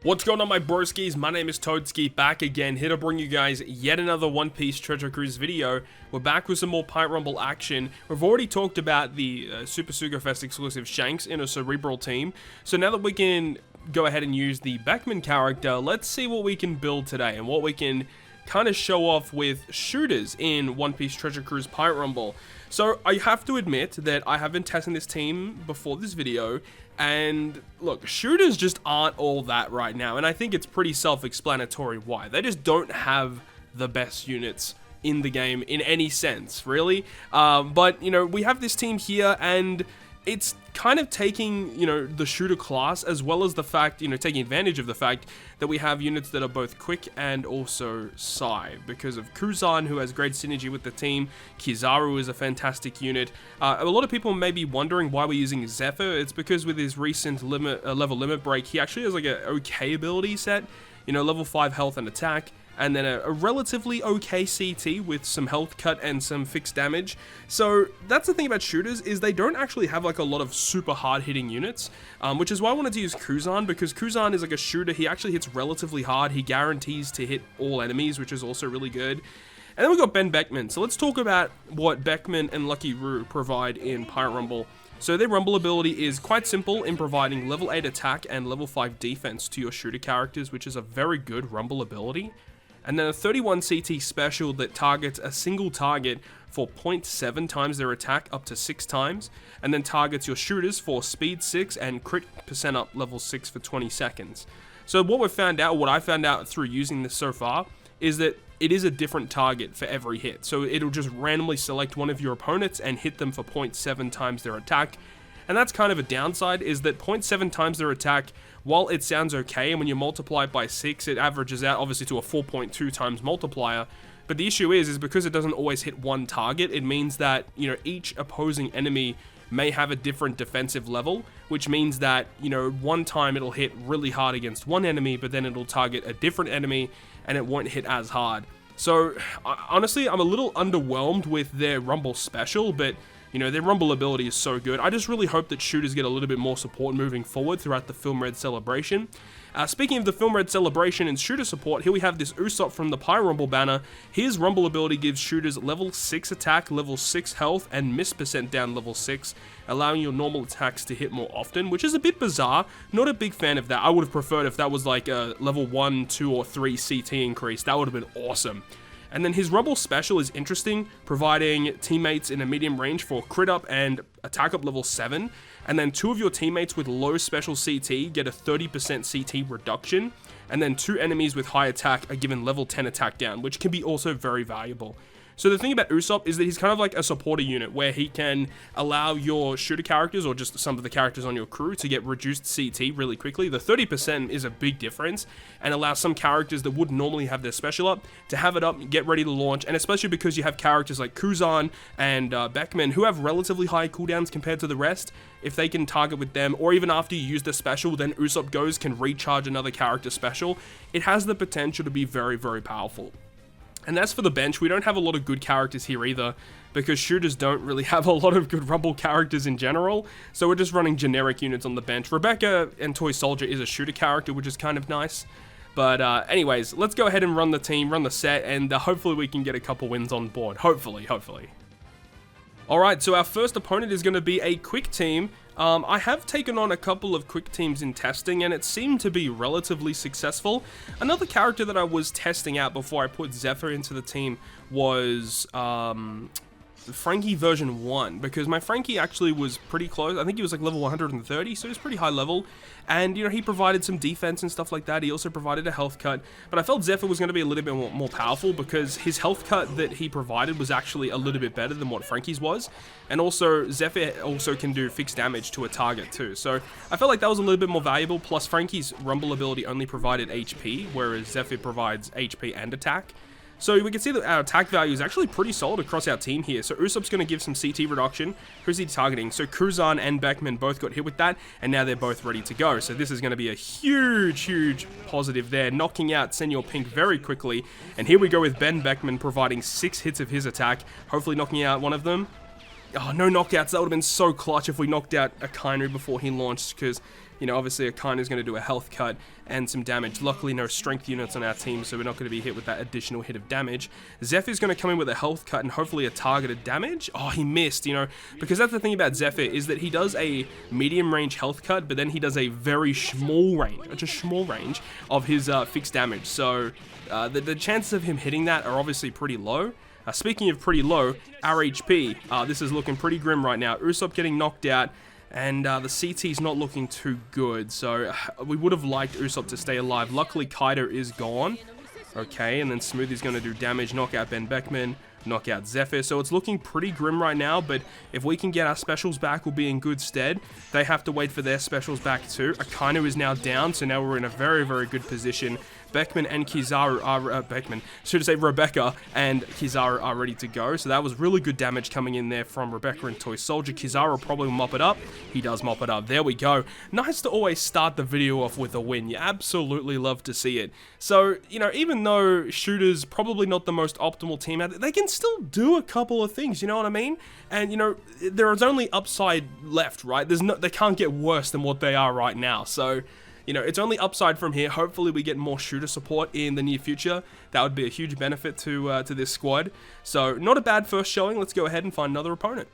What's going on, my broskiis? My name is Toadskii, back again, here to bring you guys yet another One Piece Treasure Cruise video. We're back with some more Pirate Rumble action. We've already talked about the Super Sugo Fest exclusive Shanks in a Cerebral team, so now that we can go ahead and use the Beckman character, let's see what we can build today and what we can kind of show off with shooters in One Piece Treasure Cruise Pirate Rumble. So I have to admit that I have been testing this team before this video, and look, shooters just aren't all that right now, and I think it's pretty self-explanatory why. They just don't have the best units in the game in any sense, really. But, you know, we have this team here, and it's kind of taking, you know, the shooter class, as well as the fact, you know, taking advantage of the fact that we have units that are both quick and also Sai, because of Kuzan, who has great synergy with the team. Kizaru is a fantastic unit. A lot of people may be wondering why we're using Zephyr. It's because with his recent level limit break, he actually has like an okay ability set, you know, level 5 health and attack, and then a relatively okay CT with some health cut and some fixed damage. So that's the thing about shooters, is they don't actually have like a lot of super hard hitting units, which is why I wanted to use Kuzan, because Kuzan is like a shooter. He actually hits relatively hard. He guarantees to hit all enemies, which is also really good. And then we got Beckman. So let's talk about what Beckman and Lucky Roux provide in Pirate Rumble. So their Rumble ability is quite simple in providing level 8 attack and level 5 defense to your shooter characters, which is a very good Rumble ability. And then a 31 CT special that targets a single target for 0.7 times their attack up to 6 times, and then targets your shooters for speed 6 and crit percent up level 6 for 20 seconds. So what we've found out, what I found out through using this so far, is that it is a different target for every hit. So it'll just randomly select one of your opponents and hit them for 0.7 times their attack. And that's kind of a downside, is that 0.7 times their attack, while it sounds okay, and when you multiply it by 6, it averages out obviously to a 4.2 times multiplier. But the issue is because it doesn't always hit one target, it means that, you know, each opposing enemy may have a different defensive level, which means that, you know, one time it'll hit really hard against one enemy, but then it'll target a different enemy and it won't hit as hard. So honestly, I'm a little underwhelmed with their Rumble special, but you know, their Rumble ability is so good. I just really hope that shooters get a little bit more support moving forward throughout the Film Red celebration. Speaking of the Film Red celebration and shooter support, here we have this Usopp from the Pirate Rumble banner. His Rumble ability gives shooters level 6 attack, level 6 health, and miss percent down level 6, allowing your normal attacks to hit more often, which is a bit bizarre. Not a big fan of that. I would have preferred if that was like a level 1, 2, or 3 CT increase. That would have been awesome. And then his Rumble special is interesting, providing teammates in a medium range for crit up and attack up level 7. And then 2 of your teammates with low special CT get a 30% CT reduction. And then 2 enemies with high attack are given level 10 attack down, which can be also very valuable. So the thing about Usopp is that he's kind of like a supporter unit where he can allow your shooter characters or just some of the characters on your crew to get reduced CT really quickly. The 30% is a big difference and allows some characters that would normally have their special up to have it up, get ready to launch, and especially because you have characters like Kuzan and Beckman who have relatively high cooldowns compared to the rest. If they can target with them, or even after you use the special, then Usopp goes, can recharge another character special. It has the potential to be very, very powerful. And as for the bench, we don't have a lot of good characters here either, because shooters don't really have a lot of good Rumble characters in general, so we're just running generic units on the bench. Rebecca and Toy Soldier is a shooter character, which is kind of nice. But anyways, let's go ahead and run the team, run the set, and hopefully we can get a couple wins on board. Hopefully. Alright, so our first opponent is going to be a quick team. I have taken on a couple of quick teams in testing, and it seemed to be relatively successful. Another character that I was testing out before I put Zephyr into the team was Frankie version 1, because my Frankie actually was pretty close. I think he was like level 130, so he was pretty high level, and you know, he provided some defense and stuff like that. He also provided a health cut, but I felt Zephyr was going to be a little bit more powerful because his health cut that he provided was actually a little bit better than what Frankie's was, and also Zephyr also can do fixed damage to a target too, so I felt like that was a little bit more valuable. Plus Frankie's Rumble ability only provided HP, whereas Zephyr provides HP and attack. So we can see that our attack value is actually pretty solid across our team here. So Usopp's going to give some CT reduction. Who's he targeting? So Kuzan and Beckman both got hit with that, and now they're both ready to go. So this is going to be a huge positive there, knocking out Senor Pink very quickly. And here we go with Ben Beckman providing 6 hits of his attack, hopefully knocking out one of them. Oh, no knockouts. That would have been so clutch if we knocked out Akainu before he launched, because, you know, obviously Akainu's going to do a health cut and some damage. Luckily, no strength units on our team, so we're not going to be hit with that additional hit of damage. Zephyr's going to come in with a health cut and hopefully a targeted damage. Oh, he missed, you know, because that's the thing about Zephyr, is that he does a medium range health cut, but then he does a very small range of his fixed damage. So the chances of him hitting that are obviously pretty low. Speaking of pretty low, our HP, this is looking pretty grim right now. Usopp getting knocked out, and the CT's not looking too good, so we would have liked Usopp to stay alive. Luckily, Kaido is gone. Okay, and then Smoothie's going to do damage, knock out Ben Beckman, knock out Zephyr, so it's looking pretty grim right now, but if we can get our specials back, we'll be in good stead. They have to wait for their specials back too. Akainu is now down, so now we're in a very, very good position. Beckman and Kizaru are, Rebecca and Kizaru are ready to go. So that was really good damage coming in there from Rebecca and Toy Soldier. Kizaru will probably mop it up. He does mop it up. There we go. Nice to always start the video off with a win. You absolutely love to see it. So, you know, even though Shooter's probably not the most optimal team out there, they can still do a couple of things, you know what I mean? And, you know, there is only upside left, right? They can't get worse than what they are right now. So, you know, it's only upside from here. Hopefully we get more shooter support in the near future. That would be a huge benefit to this squad. So, not a bad first showing. Let's go ahead and find another opponent.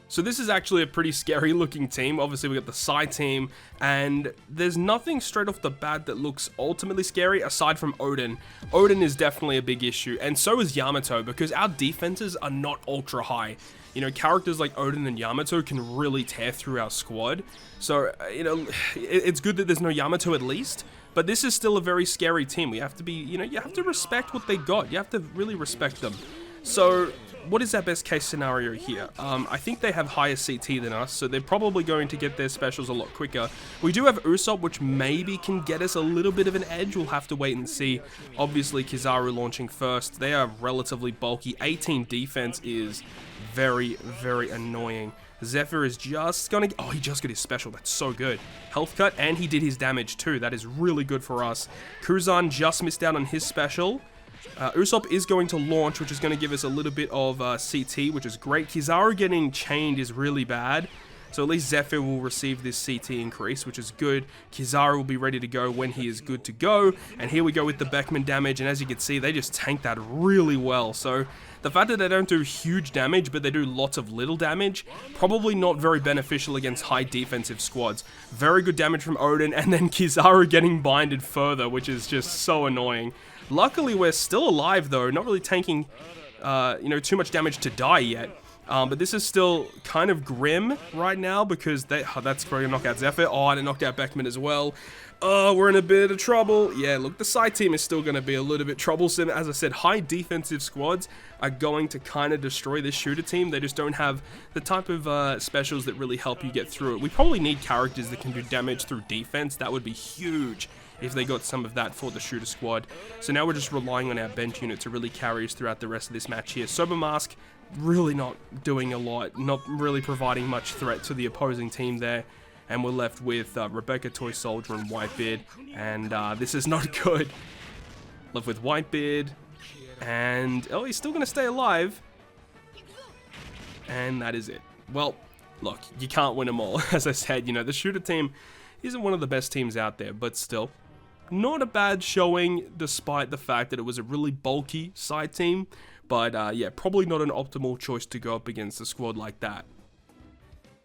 So this is actually a pretty scary looking team. Obviously we got the Psy team, and there's nothing straight off the bat that looks ultimately scary aside from Odin. Odin is definitely a big issue, and so is Yamato, because our defenses are not ultra high. You know, characters like Odin and Yamato can really tear through our squad. So, you know, it's good that there's no Yamato at least, but this is still a very scary team. We have to be, you know, you have to respect what they got. You have to really respect them. So, what is our best case scenario here? I think they have higher CT than us, so they're probably going to get their specials a lot quicker. We do have Usopp, which maybe can get us a little bit of an edge. We'll have to wait and see. Obviously, Kizaru launching first. They are relatively bulky. 18 defense is very, very annoying. Zephyr is just gonna... Oh, he just got his special. That's so good. Health cut, and he did his damage too. That is really good for us. Kuzan just missed out on his special. Usopp is going to launch, which is going to give us a little bit of CT, which is great. Kizaru getting chained is really bad, so at least Zephyr will receive this CT increase, which is good. Kizaru will be ready to go when he is good to go, and here we go with the Beckman damage, and as you can see, they just tank that really well. So the fact that they don't do huge damage, but they do lots of little damage, probably not very beneficial against high defensive squads. Very good damage from Odin, and then Kizaru getting binded further, which is just so annoying. Luckily, we're still alive, though, not really tanking, you know, too much damage to die yet. But this is still kind of grim right now, because that's going to knock out Zephyr. Oh, and it knocked out Beckman as well. Oh, we're in a bit of trouble. Yeah, look, the side team is still going to be a little bit troublesome. As I said, high defensive squads are going to kind of destroy this shooter team. They just don't have the type of specials that really help you get through it. We probably need characters that can do damage through defense. That would be huge if they got some of that for the shooter squad. So now we're just relying on our bench unit to really carry us throughout the rest of this match here. Sober Mask really not doing a lot, not really providing much threat to the opposing team there. And we're left with Rebecca, Toy Soldier, and Whitebeard. And this is not good. Left with Whitebeard. And, oh, he's still going to stay alive. And that is it. Well, look, you can't win them all. As I said, you know, the shooter team isn't one of the best teams out there, but still, not a bad showing, despite the fact that it was a really bulky side team. But yeah, probably not an optimal choice to go up against a squad like that.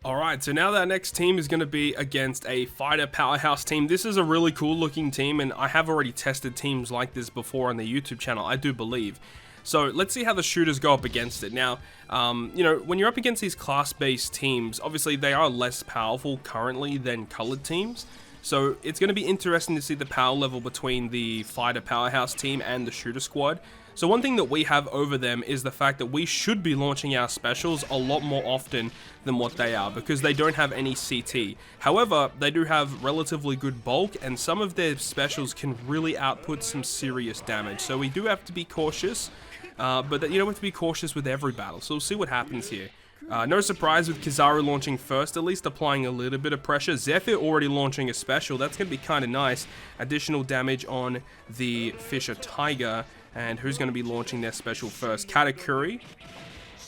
Alright, so now that our next team is going to be against a fighter powerhouse team. This is a really cool looking team, and I have already tested teams like this before on the YouTube channel, I do believe. So let's see how the shooters go up against it. Now, you know, when you're up against these class-based teams, obviously they are less powerful currently than colored teams. So it's going to be interesting to see the power level between the fighter powerhouse team and the shooter squad. So one thing that we have over them is the fact that we should be launching our specials a lot more often than what they are, because they don't have any CT. However, they do have relatively good bulk, and some of their specials can really output some serious damage. So we do have to be cautious, but you don't have to be cautious with every battle. So we'll see what happens here. No surprise with Kizaru launching first, at least applying a little bit of pressure. Zephyr already launching a special. That's going to be kind of nice. Additional damage on the Fisher Tiger. And who's going to be launching their special first? Katakuri.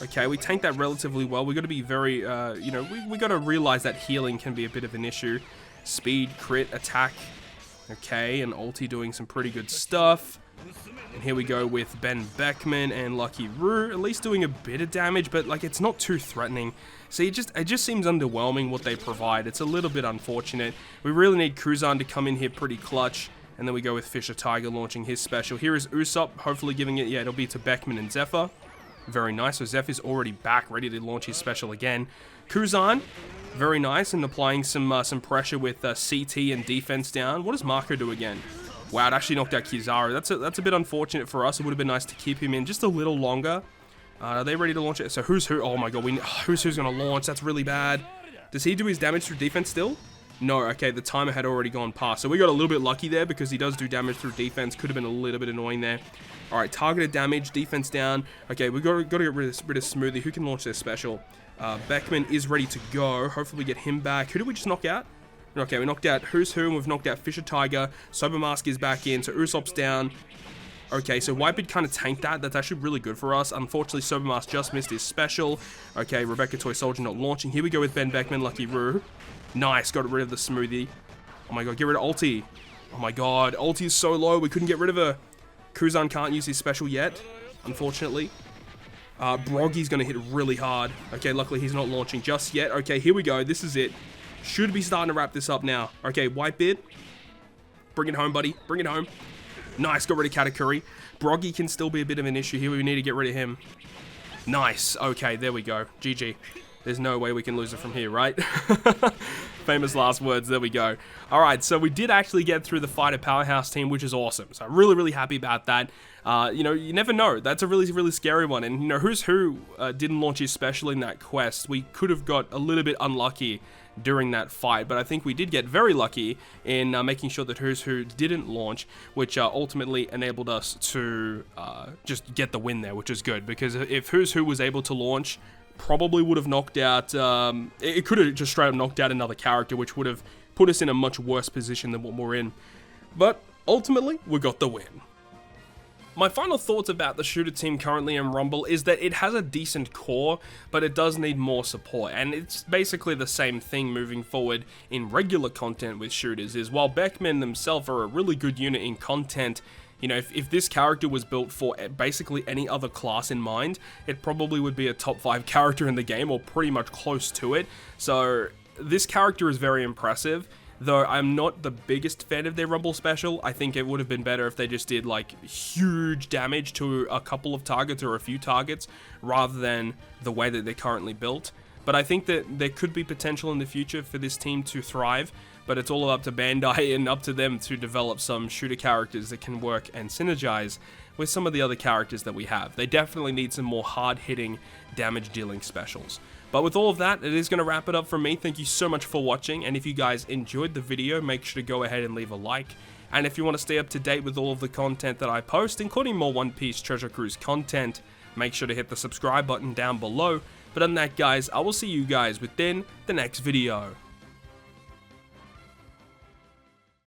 Okay, we tanked that relatively well. We got to be very, you know, we got to realize that healing can be a bit of an issue. Speed, crit, attack. Okay, and ulti doing some pretty good stuff. And here we go with Beckman and Lucky Roux, at least doing a bit of damage, but like it's not too threatening. See, it just seems underwhelming what they provide. It's a little bit unfortunate. We really need Cruzan to come in here pretty clutch. And then we go with Fisher Tiger launching his special. Here is Usopp, hopefully giving it, yeah, it'll be to Beckman and Zephyr. Very nice, so Zephyr's already back, ready to launch his special again. Cruzan, very nice, and applying some pressure with CT and defense down. What does Marco do again? Wow, it actually knocked out Kizaru. That's a bit unfortunate for us. It would have been nice to keep him in just a little longer. Are they ready to launch it? So who's who? Oh my god, who's going to launch? That's really bad. Does he do his damage through defense still? No, okay, the timer had already gone past. So we got a little bit lucky there because he does do damage through defense. Could have been a little bit annoying there. All right, targeted damage, defense down. Okay, we got to get rid of Smoothie. Who can launch their special? Beckman is ready to go. Hopefully we get him back. Who did we just knock out? Okay, we knocked out Who's Who, and we've knocked out Fisher Tiger. Sober Mask is back in, so Usopp's down. Okay, so Whitebeard kind of tanked that. That's actually really good for us. Unfortunately, Sober Mask just missed his special. Okay, Rebecca Toy Soldier not launching. Here we go with Beckman, Lucky Roux. Nice, got rid of the Smoothie. Oh my god, get rid of ulti. Oh my god, ulti is so low, we couldn't get rid of her. Cruzan can't use his special yet, unfortunately. Broggy's going to hit really hard. Okay, luckily he's not launching just yet. Okay, here we go, this is it. Should be starting to wrap this up now. Okay, Whitebeard. Bring it home, buddy. Bring it home. Nice, got rid of Katakuri. Broggy can still be a bit of an issue here. We need to get rid of him. Nice. Okay, there we go. GG. There's no way we can lose it from here, right? Famous last words. There we go. All right, so we did actually get through the Fighter Powerhouse team, which is awesome. So I'm really, really happy about that. You know, you never know. That's a really, really scary one. And, you know, Who's Who didn't launch his special in that quest. We could have got a little bit unlucky during that fight, but I think we did get very lucky in making sure that Who's Who didn't launch, which ultimately enabled us to just get the win there, which is good, because if Who's Who was able to launch, probably would have knocked out, it could have just straight up knocked out another character, which would have put us in a much worse position than what we're in, but ultimately, we got the win. My final thoughts about the shooter team currently in Rumble is that it has a decent core, but it does need more support, and it's basically the same thing moving forward in regular content with shooters, is while Beckman themselves are a really good unit in content, you know, if this character was built for basically any other class in mind, it probably would be a top 5 character in the game, or pretty much close to it, so this character is very impressive. Though I'm not the biggest fan of their Rumble special, I think it would have been better if they just did like huge damage to a couple of targets or a few targets rather than the way that they're currently built. But I think that there could be potential in the future for this team to thrive, but it's all up to Bandai and up to them to develop some shooter characters that can work and synergize with some of the other characters that we have. They definitely need some more hard-hitting, damage-dealing specials. But with all of that, it is going to wrap it up from me. Thank you so much for watching, and if you guys enjoyed the video, make sure to go ahead and leave a like. And if you want to stay up to date with all of the content that I post, including more One Piece Treasure Cruise content, make sure to hit the subscribe button down below. But other than that, guys, I will see you guys within the next video.